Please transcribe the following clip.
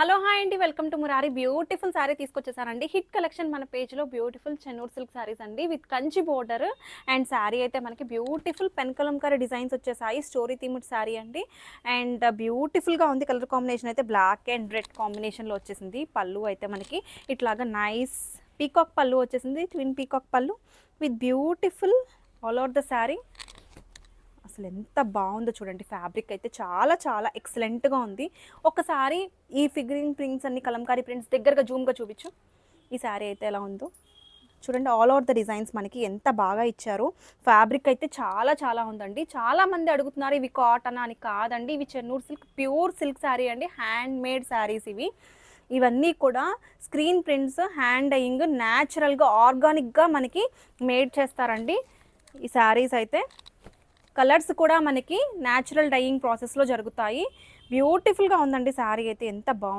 Hello hi అండి, welcome to Murari. Beautiful sari తీసుకొచ్చేసానండి. Hit collection మన పేజ్లో బ్యూటిఫుల్ చెన్నూరు సిల్క్ శారీస్ అండి with Kanchi border. And sari అయితే మనకి బ్యూటిఫుల్ పెన్ కలంకారీ డిజైన్స్ వచ్చేసాయి. స్టోరీ థీమ్డ్ శారీ అండి. అండ్ బ్యూటిఫుల్గా ఉంది. కలర్ కాంబినేషన్ అయితే బ్లాక్ అండ్ రెడ్ కాంబినేషన్లో వచ్చేసింది. పళ్ళు అయితే మనకి ఇట్లాగా నైస్ పీకాక్ పళ్ళు వచ్చేసింది. ట్విన్ పీకాక్ పళ్ళు with beautiful all over the sari. అసలు ఎంత బాగుందో చూడండి. ఫ్యాబ్రిక్ అయితే చాలా చాలా ఎక్సలెంట్గా ఉంది. ఒకసారి ఈ ఫిగరింగ్ ప్రింట్స్ అన్ని కలంకారీ ప్రింట్స్ దగ్గరగా జూమ్గా చూపించు. ఈ శారీ అయితే ఎలా ఉందో చూడండి. ఆల్ ఓవర్ ద డిజైన్స్ మనకి ఎంత బాగా ఇచ్చారు. ఫ్యాబ్రిక్ అయితే చాలా చాలా ఉందండి. చాలామంది అడుగుతున్నారు ఇవి కాటన్ అని. కాదండి, ఇవి Chennur silk pure silk sari అండి. హ్యాండ్ మేడ్ శారీస్ ఇవన్నీ కూడా స్క్రీన్ ప్రింట్స్, హ్యాండ్ డయింగ్, న్యాచురల్గా ఆర్గానిక్గా మనకి మేడ్ చేస్తారండి ఈ శారీస్ అయితే. కలర్స్ కూడా మనకి న్యాచురల్ డైయింగ్ ప్రాసెస్లో జరుగుతాయి. బ్యూటిఫుల్గా ఉందండి శారీ అయితే. ఎంత బాగుంది.